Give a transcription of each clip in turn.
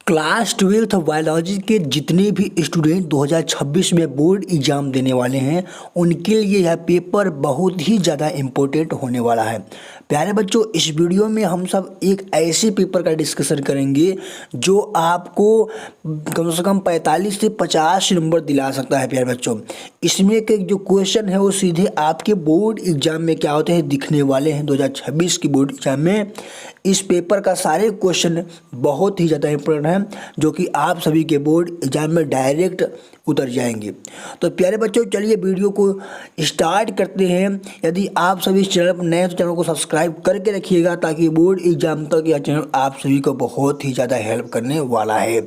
Class 12th biology के जितने भी स्टूडेंट 2026 में बोर्ड एग्ज़ाम देने वाले हैं उनके लिए यह पेपर बहुत ही ज़्यादा इम्पोर्टेंट होने वाला है। प्यारे बच्चों, इस वीडियो में हम सब एक ऐसे पेपर का डिस्कशन करेंगे जो आपको कम से कम 45 से 50 नंबर दिला सकता है। प्यारे बच्चों, इसमें के जो क्वेश्चन है वो सीधे आपके बोर्ड एग्ज़ाम में क्या होते हैं दिखने वाले हैं। 2026 की बोर्ड एग्ज़ाम में इस पेपर का सारे क्वेश्चन बहुत ही ज़्यादा इम्पोर्टेंट हैं जो कि आप सभी के बोर्ड एग्जाम में डायरेक्ट उतर जाएंगे। तो प्यारे बच्चों, चलिए वीडियो को स्टार्ट करते हैं। यदि आप सभी इस चैनल पर नए हैं तो चैनल को सब्सक्राइब करके रखिएगा ताकि बोर्ड एग्जाम तक यह चैनल आप सभी को बहुत ही ज़्यादा हेल्प करने वाला है।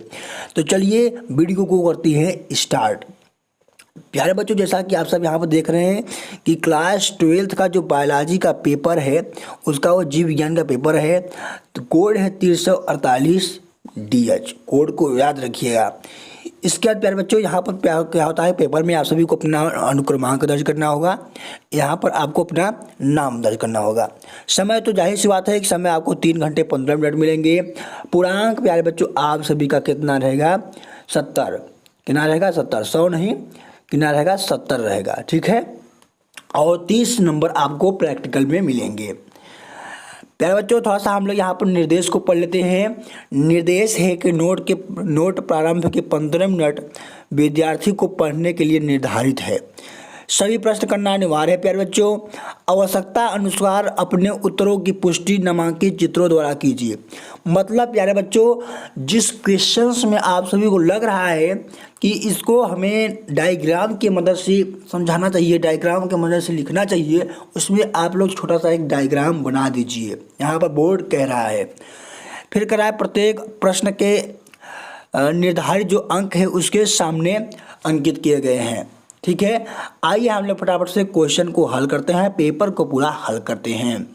तो चलिए वीडियो को करते हैं स्टार्ट। प्यारे बच्चों, जैसा कि आप सब यहाँ पर देख रहे हैं कि क्लास 12th का जो बायोलॉजी का पेपर है उसका वो जीव विज्ञान का पेपर है। तो कोड है 348 DH, कोड को याद रखिएगा। इसके बाद प्यारे बच्चों, यहाँ पर क्या होता है, पेपर में आप सभी को अपना अनुक्रमांक दर्ज करना होगा। यहाँ पर आपको अपना नाम दर्ज करना होगा। समय तो जाहिर सी बात है कि समय आपको 3 घंटे 15 मिनट मिलेंगे। पूर्णांक प्यारे बच्चों आप सभी का कितना रहेगा, 70। कितना रहेगा, 70, 100 नहीं, कितना रहेगा, 70 रहेगा। ठीक है, और 30 नंबर आपको प्रैक्टिकल में मिलेंगे। प्यारे बच्चों, थोड़ा सा हम लोग यहाँ पर निर्देश को पढ़ लेते हैं। निर्देश है कि नोट प्रारंभ के 15 मिनट विद्यार्थी को पढ़ने के लिए निर्धारित है। सभी प्रश्न करना अनिवार्य है। प्यारे बच्चों, आवश्यकता अनुसार अपने उत्तरों की पुष्टि नामांकित चित्रों द्वारा कीजिए। मतलब प्यारे बच्चों, जिस क्वेश्चंस में आप सभी को लग रहा है कि इसको हमें डायग्राम की मदद से समझाना चाहिए, डायग्राम की मदद से लिखना चाहिए, उसमें आप लोग छोटा सा एक डायग्राम बना दीजिए। यहाँ पर बोर्ड कह रहा है। फिर कह रहा है प्रत्येक प्रश्न के निर्धारित जो अंक है उसके सामने अंकित किए गए हैं। ठीक है, आइए हम लोग फटाफट से क्वेश्चन को हल करते हैं, पेपर को पूरा हल करते हैं।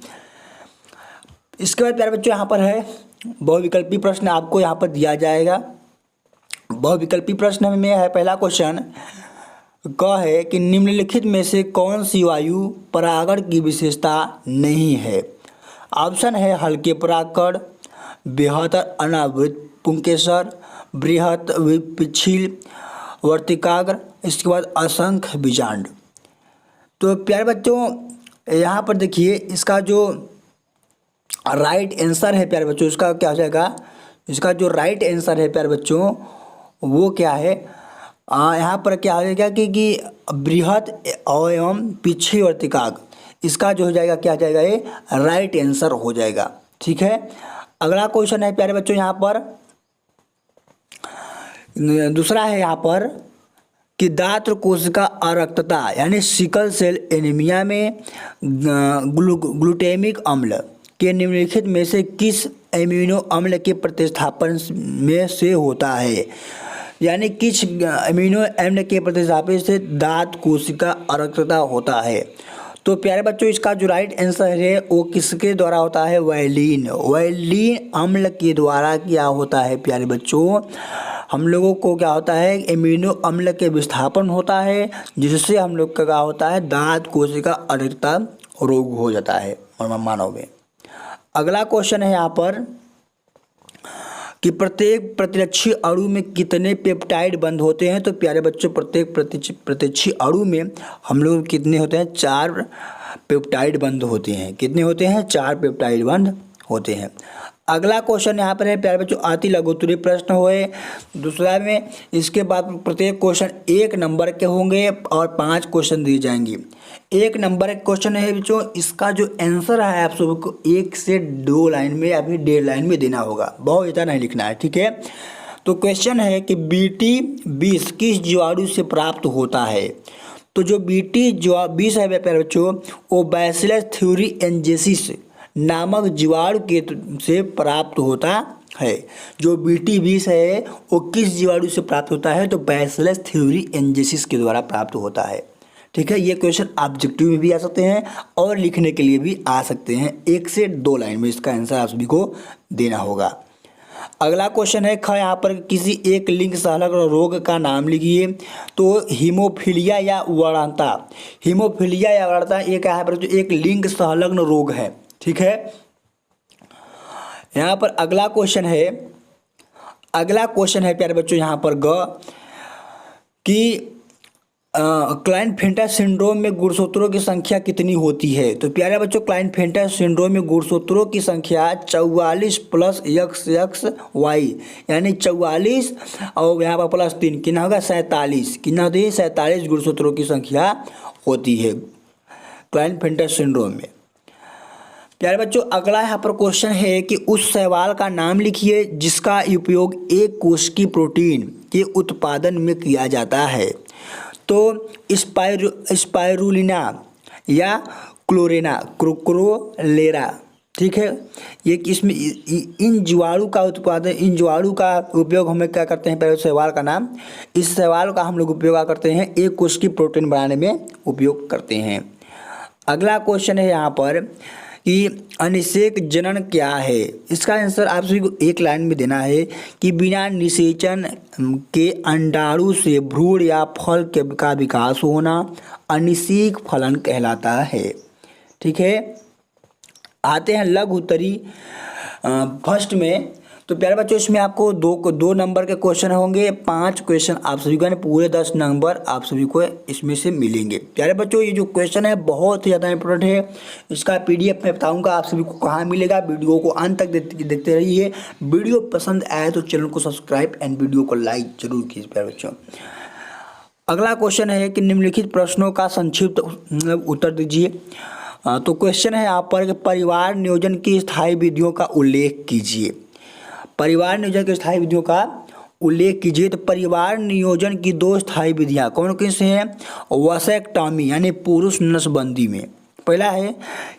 इसके बाद प्यारे बच्चों, यहाँ पर है बहुविकल्पी प्रश्न आपको यहाँ पर दिया जाएगा। बहुविकल्पी प्रश्न में है पहला क्वेश्चन का है कि निम्नलिखित में से कौन सी वायु परागण की विशेषता नहीं है। ऑप्शन है हल्के परागकण, बेहतर अनावृत पुंकेसर, बृहत पिछिल वर्तिकाग्र, इसके बाद असंख्य बीजांड। तो प्यारे बच्चों, यहाँ पर देखिए इसका जो राइट आंसर है प्यारे बच्चों, इसका क्या हो जाएगा, इसका जो राइट आंसर है प्यारे बच्चों वो क्या है, यहाँ पर क्या हो जाएगा कि बृहत एवं पिछिल वर्तिकाग्र, इसका जो हो जाएगा क्या हो जाएगा, ये राइट आंसर हो जाएगा। ठीक है, अगला क्वेश्चन है प्यारे बच्चों, यहाँ पर दूसरा है यहाँ पर कि दात्र कोशिका अरक्तता यानी सिकल सेल एनीमिया में ग्लूटेमिक अम्ल के निम्नलिखित में से किस एमिनो अम्ल के प्रतिस्थापन में से होता है। यानी किस एमिनो अम्ल के प्रतिस्थापन से दात्र कोशिका अरक्तता होता है। तो प्यारे बच्चों, इसका जो राइट आंसर है वो किसके द्वारा होता है, वायलिन अम्ल के द्वारा क्या होता है। प्यारे बच्चों, हम लोगों को क्या होता है, एमिनो अम्ल के विस्थापन होता है जिससे हम लोग का क्या होता है, दांत कोशिका अरक्तता रोग हो जाता है मानव में। अगला क्वेश्चन है यहाँ पर कि प्रत्येक प्रतिरक्षी अणु में कितने पेप्टाइड बंध होते हैं। तो प्यारे बच्चों, प्रत्येक प्रतिरक्षी अणु में हम लोग कितने होते हैं, 4 पेप्टाइड बंध होते हैं। कितने होते हैं, 4 पेप्टाइड बंध होते हैं। अगला क्वेश्चन यहाँ पर है प्यारे बच्चों अति लघुत्तरीय प्रश्न हुए दूसरा में। इसके बाद प्रत्येक क्वेश्चन 1 नंबर के होंगे और 5 क्वेश्चन दिए जाएंगे। 1 नंबर का क्वेश्चन है बच्चों, इसका जो आंसर है आप सबको 1 से 2 लाइन में या फिर 1.5 लाइन में देना होगा, बहुत ज़्यादा नहीं लिखना है। ठीक है, तो क्वेश्चन है कि BT20 किस जीवाणु से प्राप्त होता है। तो जो BT20 है प्यारे बच्चों वो बैसिलस थ्यूरिएंजेसिस नामक जीवाणु के से प्राप्त होता है। जो BT20 है वो किस जीवाणु से प्राप्त होता है, तो बैसिलस थ्यूरिएंजेसिस के द्वारा प्राप्त होता है। ठीक है, ये क्वेश्चन ऑब्जेक्टिव में भी आ सकते हैं और लिखने के लिए भी आ सकते हैं। 1 से 2 लाइन में इसका आंसर आप सभी को देना होगा। अगला क्वेश्चन है यहाँ पर किसी एक लिंग संलग्न रोग का नाम लिखिए। तो हीमोफीलिया या वर्णता, हीमोफीलिया या वर्णता ये क्या है पर जो एक लिंग संलग्न रोग है। ठीक है, यहाँ पर अगला क्वेश्चन है अगला क्वेश्चन है प्यारे बच्चों यहाँ पर कि क्लाइनफेल्टर सिंड्रोम में गुणसूत्रों की संख्या कितनी होती है। तो प्यारे बच्चों क्लाइनफेल्टर सिंड्रोम में गुणसूत्रों की संख्या 44 प्लस XXY यानी 44 और यहाँ पर प्लस 3 कितना होगा 47, कितना होती है 47 गुणसूत्रों की संख्या होती है क्लाइनफेल्टर सिंड्रोम में। प्यारे बच्चों अगला यहाँ पर क्वेश्चन है कि उस शैवाल का नाम लिखिए जिसका उपयोग एक कोशिकीय प्रोटीन के उत्पादन में किया जाता है। तो स्पाइरुलिना या क्रोलेरा, ठीक है। ये इसमें इन जीवाणु का उपयोग हमें क्या करते हैं, पहले शैवाल का नाम, इस शैवाल का हम लोग उपयोग करते हैं एक कोशिकीय प्रोटीन बनाने में उपयोग करते हैं। अगला क्वेश्चन है यहाँ पर कि अनिषेक जनन क्या है। इसका आंसर आप सभी को एक लाइन में देना है कि बिना निषेचन के अंडाणु से भ्रूण या फल का विकास होना अनिषेक फलन कहलाता है, ठीक है। आते हैं लघु उत्तरी फर्स्ट में। तो प्यारे बच्चों इसमें आपको दो नंबर के क्वेश्चन होंगे, 5 क्वेश्चन आप सभी को, पूरे 10 नंबर आप सभी को इसमें से मिलेंगे। प्यारे बच्चों ये जो क्वेश्चन है बहुत ही ज़्यादा इंपॉर्टेंट है। इसका PDF मैं बताऊंगा आप सभी को कहाँ मिलेगा। वीडियो को अंत तक देखते रहिए। वीडियो पसंद आए तो चैनल को सब्सक्राइब एंड वीडियो को लाइक जरूर कीजिए। प्यारे बच्चों अगला क्वेश्चन है कि निम्नलिखित प्रश्नों का संक्षिप्त उत्तर दीजिए। तो क्वेश्चन है यहाँ पर कि परिवार नियोजन की स्थायी विधियों का उल्लेख कीजिए। परिवार नियोजन की स्थायी विधियों का उल्लेख कीजिए। तो परिवार नियोजन की 2 स्थायी विधियाँ कौन कौन से हैं, वसेक्टॉमी यानी पुरुष नसबंदी में। पहला है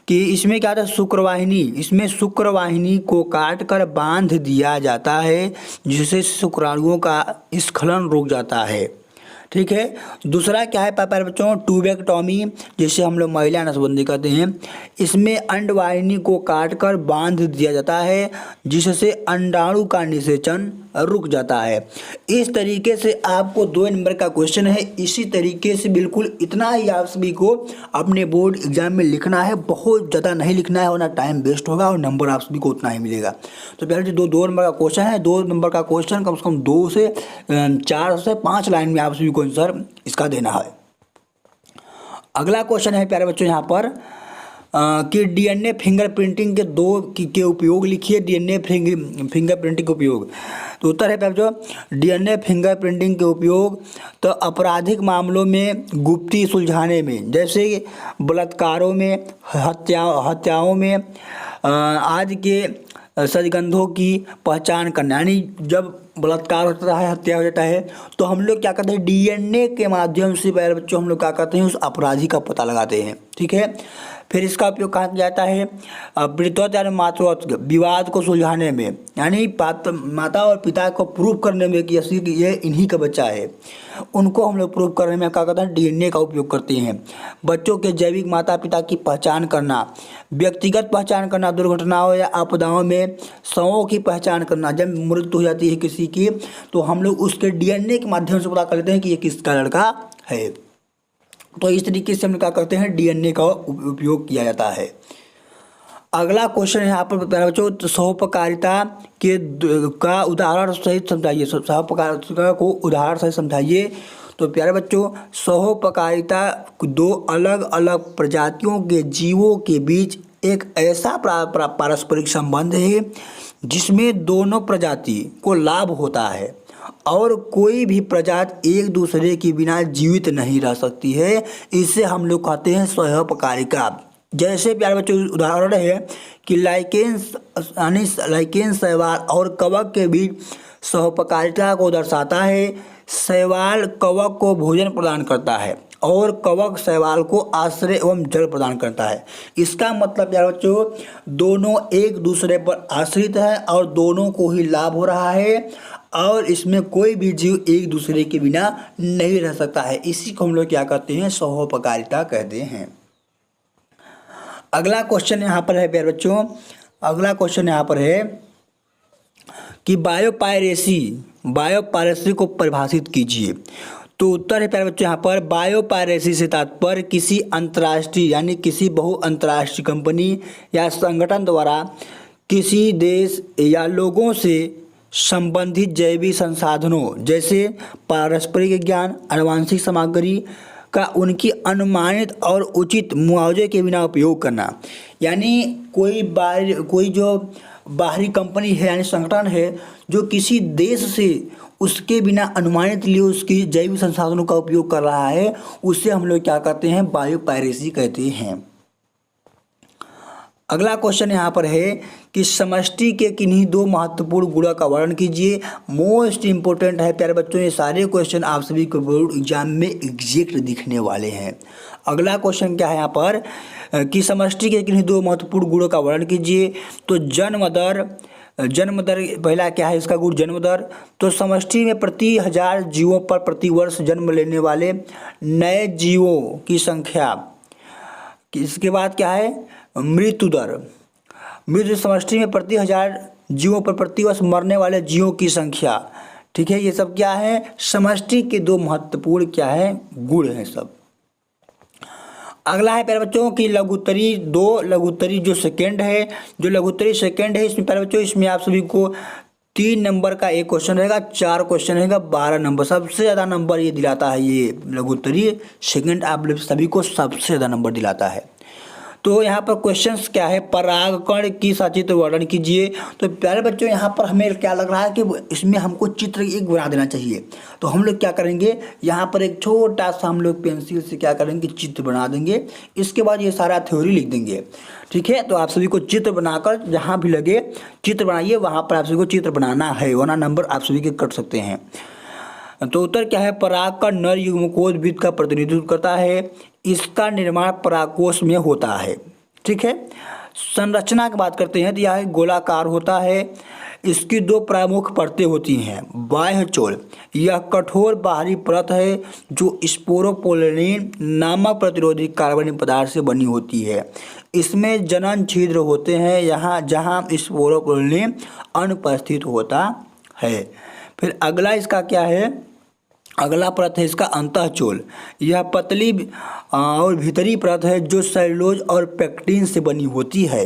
कि इसमें क्या था, शुक्रवाहिनी, इसमें शुक्रवाहिनी को काट कर बांध दिया जाता है जिससे शुक्राणुओं का स्खलन रुक जाता है, ठीक है। दूसरा क्या है प्यारे बच्चों, ट्यूबेक्टॉमी, जिसे हम लोग महिला नसबंदी कहते हैं। इसमें अंडवाहिनी को काटकर बांध दिया जाता है जिससे अंडाणु का निषेचन रुक जाता है। इस तरीके से आपको 2 नंबर का क्वेश्चन है। इसी तरीके से बिल्कुल इतना ही आप सभी को अपने बोर्ड एग्जाम में लिखना है, बहुत ज़्यादा नहीं लिखना है वरना टाइम वेस्ट होगा और नंबर आप सभी को उतना ही मिलेगा। तो प्यारे जो 2 नंबर का क्वेश्चन है, 2 नंबर का क्वेश्चन कम से कम 2 से 4 से 5 लाइन में आप सभी को आंसर इसका देना है। अगला क्वेश्चन है प्यारे बच्चों यहाँ पर कि DNA फिंगरप्रिंटिंग के उपयोग लिखिए। DNA फिंगरप्रिंटिंग के उपयोग। तो उत्तर है प्यारे बच्चों DNA फिंगरप्रिंटिंग के उपयोग तो आपराधिक मामलों में गुप्ती सुलझाने में, जैसे बलात्कारों में, हत्याओं में, आदि के सजगंधों की पहचान करना, यानी जब बलात्कार होता है, हत्या हो जाता है तो हम लोग क्या करते हैं, DNA के माध्यम से प्यारे बच्चों हम लोग क्या करते हैं, उस अपराधी का पता लगाते हैं, ठीक है। फिर इसका उपयोग कहाँ किया जाता है, पितृत्व यानी मातृत्व विवाद को सुलझाने में, यानी माता और पिता को प्रूव करने में कि ये इन्हीं का बच्चा है, उनको हम लोग प्रूव करने में क्या करते हैं, DNA का उपयोग करते हैं। बच्चों के जैविक माता पिता की पहचान करना, व्यक्तिगत पहचान करना, दुर्घटनाओं या आपदाओं में शवों की पहचान करना, जब मृत्यु हो जाती है किसी की तो हम लोग उसके DNA के माध्यम से पता कर लेते हैं कि ये किसका लड़का है। तो इस तरीके से हम क्या करते हैं, DNA का उपयोग किया जाता है। अगला क्वेश्चन यहाँ पर प्यारे बच्चों सहोपकारिता का उदाहरण सहित समझाइए। सहोपकारिता को उदाहरण सहित समझाइए। तो प्यारे बच्चों सहोपकारिता 2 अलग अलग प्रजातियों के जीवों के बीच एक ऐसा पारस्परिक संबंध है जिसमें दोनों प्रजाति को लाभ होता है और कोई भी प्रजाति एक दूसरे के बिना जीवित नहीं रह सकती है। इसे हम लोग कहते हैं सहोपकारिता। जैसे प्यारे बच्चों उदाहरण है कि लाइकेन शैवाल और कवक के बीच सहोपकारिता को दर्शाता है। शैवाल कवक को भोजन प्रदान करता है और कवक शैवाल को आश्रय एवं जल प्रदान करता है। इसका मतलब प्यारे बच्चों दोनों एक दूसरे पर आश्रित है और दोनों को ही लाभ हो रहा है और इसमें कोई भी जीव एक दूसरे के बिना नहीं रह सकता है। इसी को हम लोग क्या कहते हैं, सहोपकारिता कहते हैं। अगला क्वेश्चन यहाँ पर है प्यारे बच्चों, अगला क्वेश्चन यहाँ पर है कि बायोपायरेसी को परिभाषित कीजिए। तो उत्तर है प्यारे बच्चों यहाँ पर बायोपायरेसी से तात्पर्य किसी अंतर्राष्ट्रीय यानी किसी बहुअंतर्राष्ट्रीय कंपनी या संगठन द्वारा किसी देश या लोगों से संबंधित जैविक संसाधनों जैसे पारस्परिक ज्ञान, आनुवंशिक सामग्री का उनकी अनुमानित और उचित मुआवजे के बिना उपयोग करना। यानी कोई जो बाहरी कंपनी है यानी संगठन है जो किसी देश से उसके बिना अनुमानित लिए उसकी जैविक संसाधनों का उपयोग कर रहा है, उसे हम लोग क्या कहते हैं, बायो पायरेसी कहते हैं। अगला क्वेश्चन यहाँ पर है कि समष्टि के किन्हीं दो महत्वपूर्ण गुणों का वर्णन कीजिए। मोस्ट इंपोर्टेंट है प्यारे बच्चों, ये सारे क्वेश्चन आप सभी को बोर्ड एग्जाम में एग्जैक्ट दिखने वाले हैं। अगला क्वेश्चन क्या है यहाँ पर कि समष्टि के किन्हीं दो महत्वपूर्ण गुणों का वर्णन कीजिए। तो जन्म दर पहला क्या है इसका गुण, जन्म दर। तो समष्टि में प्रति 1000 जीवों पर प्रति वर्ष जन्म लेने वाले नए जीवों की संख्या। इसके बाद क्या है, मृत्यु दर। मृत्यु समष्टि में प्रति 1000 जीवों पर प्रति वर्ष मरने वाले जीवों की संख्या। ठीक है, ये सब क्या है, समष्टि के दो महत्वपूर्ण क्या है, गुण हैं सब। अगला है प्यारे बच्चों कि लघुत्तरी जो सेकंड है, इसमें प्यारे बच्चों इसमें आप सभी को 3 नंबर का एक क्वेश्चन रहेगा, 4 क्वेश्चन रहेगा, 12 नंबर। सबसे ज़्यादा नंबर ये दिलाता है, ये लघुत्तरी सेकंड आप सभी को सबसे ज़्यादा नंबर दिलाता है। तो यहाँ पर क्वेश्चंस क्या है, परागकण की सचित्र वर्णन कीजिए। तो प्यारे बच्चों यहाँ पर हमें क्या लग रहा है कि इसमें हमको चित्र एक बना देना चाहिए। तो हम लोग क्या करेंगे, यहाँ पर एक छोटा सा हम लोग पेंसिल से क्या करेंगे, चित्र बना देंगे। इसके बाद ये सारा थ्योरी लिख देंगे। ठीक है, तो आप सभी को चित्र बनाकर जहाँ भी लगे चित्र बनाइए, वहाँ पर आप सभी को चित्र बनाना है, वरना नंबर आप सभी के कट सकते हैं। तो उत्तर क्या है, परागकण नर युग्मकोद्भिद का प्रतिनिधित्व करता है। इसका निर्माण परागकोश में होता है। ठीक है, संरचना की बात करते हैं तो यह गोलाकार होता है। इसकी 2 प्रमुख परतें होती हैं। बाह्य चोल, यह कठोर बाहरी परत है जो स्पोरोपोलिन नामक प्रतिरोधी कार्बनिक पदार्थ से बनी होती है। इसमें जनन छिद्र होते हैं जहाँ स्पोरोपोलिन अनुपस्थित होता है। फिर अगला इसका क्या है, अगला परत है इसका अंतःचोल। यह पतली और भीतरी परत है जो सेलुलोज और पेक्टिन से बनी होती है।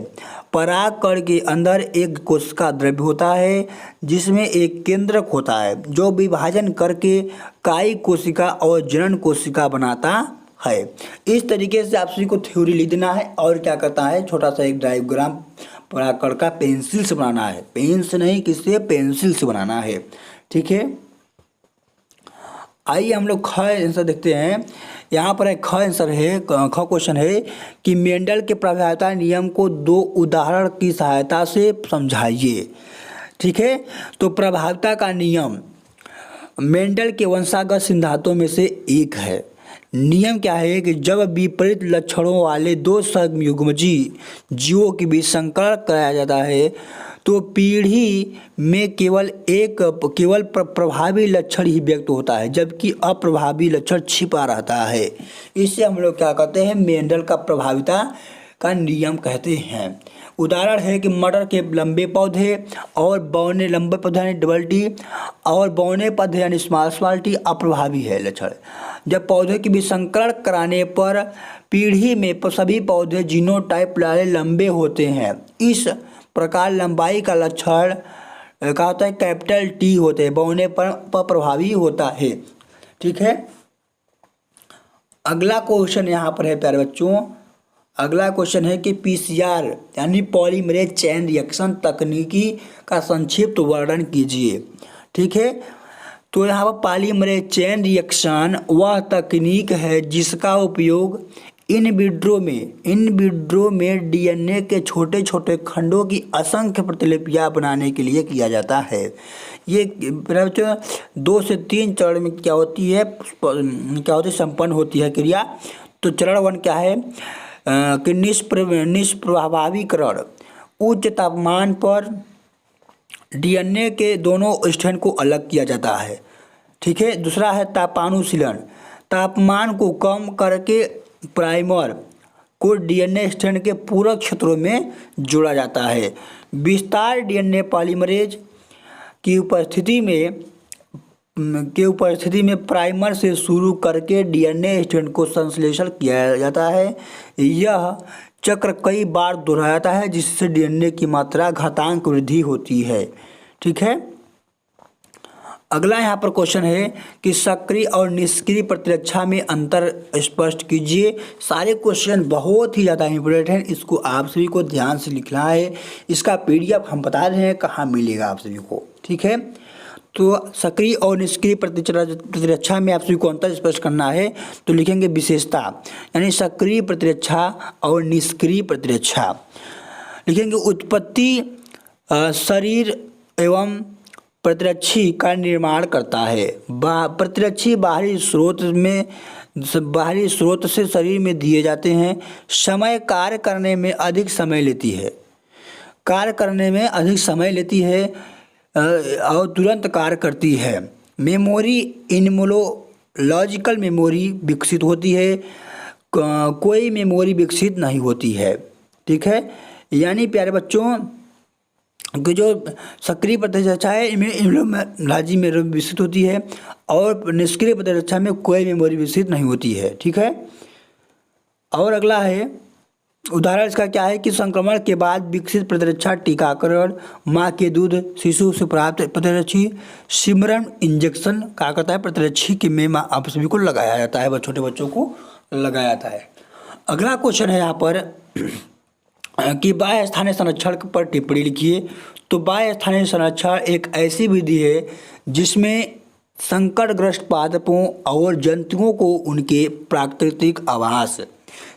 परागकण के अंदर एक कोशिका द्रव्य होता है जिसमें एक केंद्रक होता है जो विभाजन करके कायी कोशिका और जनन कोशिका बनाता है। इस तरीके से आप सभी को थ्योरी लिख देना है। और क्या करता है, छोटा सा एक डायग्राम परागकण का पेंसिल से बनाना है, पेन से नहीं, किससे, पेंसिल से बनाना है। ठीक है, आइए हम लोग ख आंसर देखते हैं। यहाँ पर एक ख आंसर है, ख क्वेश्चन है कि मेंडल के प्रभावता नियम को 2 उदाहरण की सहायता से समझाइए। ठीक है, तो प्रभावता का नियम मेंडल के वंशागत सिद्धांतों में से एक है। नियम क्या है कि जब विपरीत लक्षणों वाले 2 संयुग्मजी जीवों के बीच संकरण कराया जाता है तो पीढ़ी में केवल प्रभावी लक्षण ही व्यक्त होता है, जबकि अप्रभावी लक्षण छिपा रहता है। इससे हम लोग क्या कहते हैं, मेंडल का प्रभाविता का नियम कहते हैं। उदाहरण है कि मटर के लंबे पौधे और बौने लंबे पौधे यानी डबल टी और बौने पौधे यानी स्मॉल टी अप्रभावी है लक्षण। जब पौधे के बीच संकरण कराने पर पीढ़ी में सभी पौधे जीनोटाइप वाले लंबे होते हैं। इस प्रकार लंबाई का लक्षण क्या होता है, कैपिटल टी होते हैं, बौने पर प्रभावी होता है। ठीक है, अगला क्वेश्चन यहाँ पर है प्यारे बच्चों, अगला क्वेश्चन है कि पीसीआर यानी पॉलीमरेज चेन रिएक्शन तकनीकी का संक्षिप्त वर्णन कीजिए। ठीक है, तो यहाँ पर पॉलीमरेज चेन रिएक्शन वह तकनीक है जिसका उपयोग इन विट्रो में डीएनए के छोटे छोटे खंडों की असंख्य प्रतिलिपियां बनाने के लिए किया जाता है। ये 2 से 3 चरण में क्या होती है संपन्न होती है क्रिया। तो चरण 1 क्या है कि निष्प्रभावीकरण। उच्च तापमान पर डीएनए के दोनों स्ट्रैंड को अलग किया जाता है। ठीक है, दूसरा है तापानुशीलन। तापमान को कम करके प्राइमर को डीएनए स्ट्रैंड के पूरक क्षेत्रों में जोड़ा जाता है। विस्तार डीएनए पॉलीमरेज की उपस्थिति में प्राइमर से शुरू करके डीएनए स्ट्रैंड को संश्लेषण किया जाता है। यह चक्र कई बार दोहराया जाता है जिससे डीएनए की मात्रा घातांक वृद्धि होती है। ठीक है, अगला यहाँ पर क्वेश्चन है कि सक्रिय और निष्क्रिय प्रतिरक्षा में अंतर स्पष्ट कीजिए। सारे क्वेश्चन बहुत ही ज़्यादा इंपॉर्टेंट हैं, इसको आप सभी को ध्यान से लिखना है। इसका पीडीएफ हम बता रहे हैं कहाँ मिलेगा आप सभी को, ठीक है। तो सक्रिय और निष्क्रिय प्रतिरक्षा में आप सभी को अंतर स्पष्ट करना है, तो लिखेंगे विशेषता, यानी सक्रिय प्रतिरक्षा और निष्क्रिय प्रतिरक्षा। लिखेंगे उत्पत्ति शरीर एवं प्रतिरक्षी का निर्माण करता है। प्रतिरक्षी बाहरी स्रोत से शरीर में दिए जाते हैं। समय कार्य करने में अधिक समय लेती है, और तुरंत कार्य करती है। मेमोरी इम्यूनोलॉजिकल मेमोरी विकसित होती है, कोई मेमोरी विकसित नहीं होती है, ठीक है। यानी प्यारे बच्चों कि जो सक्रिय प्रतिरक्षा है इनमें इम्यूनोलॉजी में विकसित होती है, और निष्क्रिय प्रतिरक्षा में कोई मेमोरी विकसित नहीं होती है, ठीक है। और अगला है उदाहरण इसका क्या है कि संक्रमण के बाद विकसित प्रतिरक्षा टीकाकरण, माँ के दूध, शिशु से प्राप्त प्रतिरक्षी, सिमरन इंजेक्शन क्या करता है प्रतिरक्षी के में आप सभी को लगाया जाता है, छोटे बच्चों को लगाया जाता है। अगला क्वेश्चन है यहाँ पर कि बाह्य स्थानीय संरक्षण पर टिप्पणी लिखिए। तो बाह्य स्थानीय संरक्षण एक ऐसी विधि है जिसमें संकटग्रस्त पादपों और जंतुओं को उनके प्राकृतिक आवास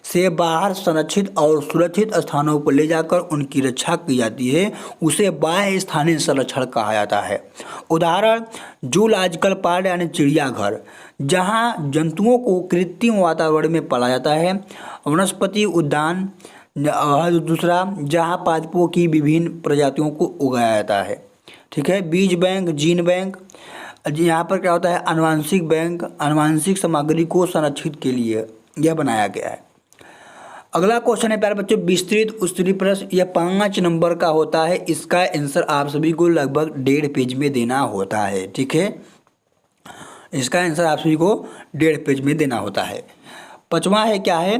से बाहर संरक्षित और सुरक्षित स्थानों पर ले जाकर उनकी रक्षा की जाती है, उसे बाह्य स्थानीय संरक्षण कहा जाता है। उदाहरण जूलॉजिकल पार्क यानी चिड़ियाघर, जहां जंतुओं को कृत्रिम वातावरण में पाला जाता है। वनस्पति उद्यान, दूसरा जहां पादपों की विभिन्न प्रजातियों को उगाया जाता है, ठीक है। बीज बैंक, जीन बैंक, यहाँ पर क्या होता है आनुवांशिक बैंक, आनुवांशिक सामग्री को संरक्षित के लिए यह बनाया गया है। अगला क्वेश्चन है प्यारे बच्चों विस्तृत उत्तरीय प्रश्न, यह 5 नंबर का होता है। इसका आंसर आप सभी को लगभग 1.5 पेज में देना होता है, ठीक है। इसका आंसर आप सभी को 1.5 पेज में देना होता है। 5वां है क्या है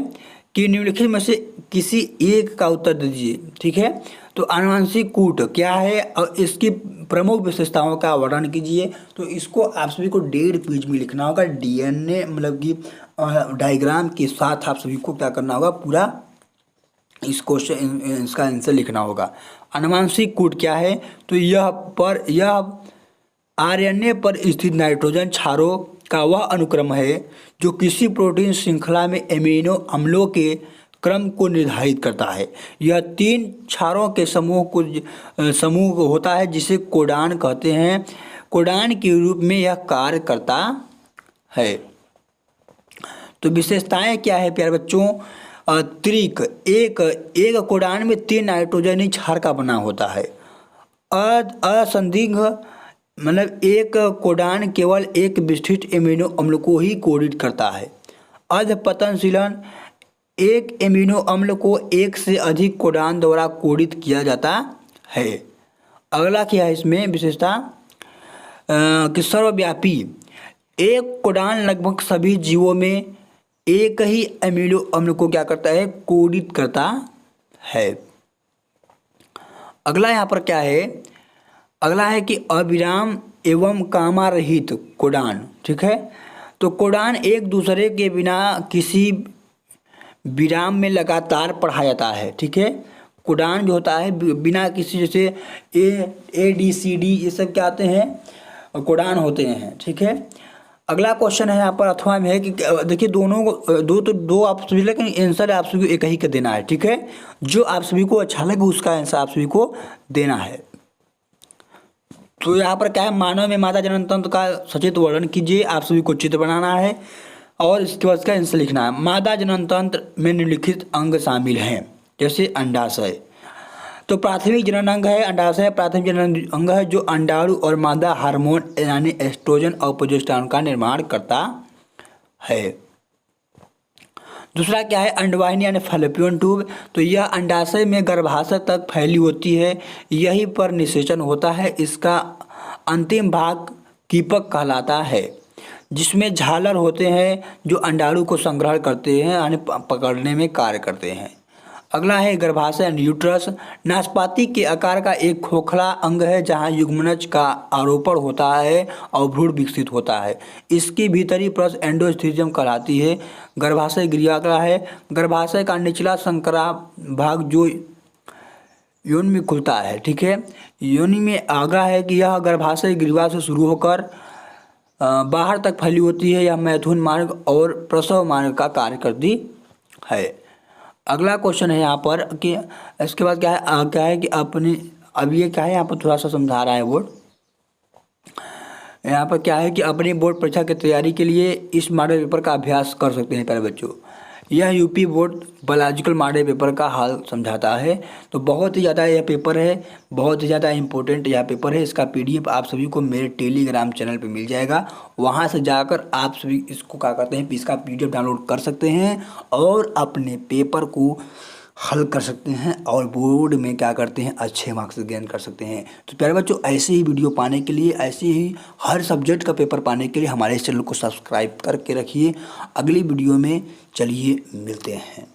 कि निम्नलिखित में से किसी एक का उत्तर दीजिए, ठीक है। तो आनुवंशिक कूट क्या है और इसकी प्रमुख विशेषताओं का वर्णन कीजिए। तो इसको आप सभी को 1.5 पेज में लिखना होगा, डीएनए मतलब कि डायग्राम के साथ आप सभी को क्या करना होगा, पूरा इस क्वेश्चन इसका आंसर लिखना होगा। आनुवंशिक कूट क्या है, तो यह आरएनए पर स्थित नाइट्रोजन क्षारों का वह अनुक्रम है जो किसी प्रोटीन श्रृंखला में एमिनो अम्लों के क्रम को निर्धारित करता है। यह 3 क्षारों के समूह होता है जिसे कोडान कहते हैं। कोडान के रूप में यह कार्य करता है। तो विशेषताएं क्या है प्यारे बच्चों, त्रिक एक कोडान में 3 नाइट्रोजनी क्षार का बना होता है। असंदिग्ध मतलब एक कोडान केवल एक विशिष्ट एमिनो अम्ल को ही कोडित करता है। अधपतनशीलन एक एमिनो अम्ल को एक से अधिक कोडान द्वारा कोडित किया जाता है। अगला क्या है इसमें विशेषता कि सर्वव्यापी एक कोडान लगभग सभी जीवों में एक ही एमिनो अम्ल को क्या करता है, कोडित करता है। अगला यहाँ पर क्या है, अगला है कि अविराम एवं कामा रहित कोडान, ठीक है। तो कोडान एक दूसरे के बिना किसी विराम में लगातार पढ़ा जाता है, ठीक है। कोडान जो होता है बिना किसी जैसे ए डी सी डी ये सब क्या आते हैं कोडान होते हैं, ठीक है। अगला क्वेश्चन है यहाँ पर अथवा में है कि देखिए दो आप सभी, लेकिन आंसर आप सभी को एक ही का देना है, ठीक है। जो आप सभी को अच्छा लगे उसका आंसर आप सभी को देना है। तो यहाँ पर क्या है, मानव में मादा जनन तंत्र का सचित्र वर्णन कीजिए। आप सभी को चित्र बनाना है और इसके बाद इसका आंसर लिखना है। मादा जनन तंत्र में निम्नलिखित अंग शामिल हैं, जैसे अंडाशय। तो प्राथमिक जनन अंग है अंडाशय, प्राथमिक जनन अंग है जो अंडाणु और मादा हार्मोन यानी एस्ट्रोजन और प्रोजेस्टेरोन का निर्माण करता है। दूसरा क्या है, अंडवाहिनी यानी फैलोपियन ट्यूब। तो यह अंडाशय में गर्भाशय तक फैली होती है, यहीं पर निषेचन होता है। इसका अंतिम भाग कीपक कहलाता है, जिसमें झालर होते हैं जो अंडाणु को संग्रहण करते हैं यानी पकड़ने में कार्य करते हैं। अगला है गर्भाशय यानी यूट्रस। नाशपाती के आकार का एक खोखला अंग है जहां युग्मनज का आरोपण होता है और भ्रूण विकसित होता है। इसकी भीतरी परत एंडोथेलियम कहलाती है। गर्भाशय ग्रीवा अगला है। गर्भाशय का निचला संकरा भाग जो योनि में खुलता है, ठीक है। योनि में अगला है कि यह गर्भाशय ग्रीवा से शुरू होकर बाहर तक फैली होती है। यह मैथुन मार्ग और प्रसव मार्ग का कार्य करती है। अगला क्वेश्चन है यहाँ पर कि इसके बाद क्या है कि अपने अब ये क्या है यहाँ पर थोड़ा सा समझा रहा है बोर्ड। यहाँ पर क्या है कि अपनी बोर्ड परीक्षा की तैयारी के लिए इस मॉडल पेपर का अभ्यास कर सकते हैं प्यारे बच्चों। यह UP board biological model paper का हाल समझाता है। तो बहुत ही ज़्यादा यह पेपर है, बहुत ही ज़्यादा इम्पोर्टेंट यह पेपर है। इसका पीडीएफ आप सभी को मेरे टेलीग्राम चैनल पे मिल जाएगा। वहाँ से जाकर आप सभी इसको क्या करते हैं, इसका पीडीएफ डाउनलोड कर सकते हैं और अपने पेपर को हल कर सकते हैं और बोर्ड में क्या करते हैं, अच्छे मार्क्स गेन कर सकते हैं। तो प्यारे बच्चों, ऐसे ही वीडियो पाने के लिए, ऐसे ही हर सब्जेक्ट का पेपर पाने के लिए हमारे इस चैनल को सब्सक्राइब करके रखिए। अगली वीडियो में चलिए मिलते हैं।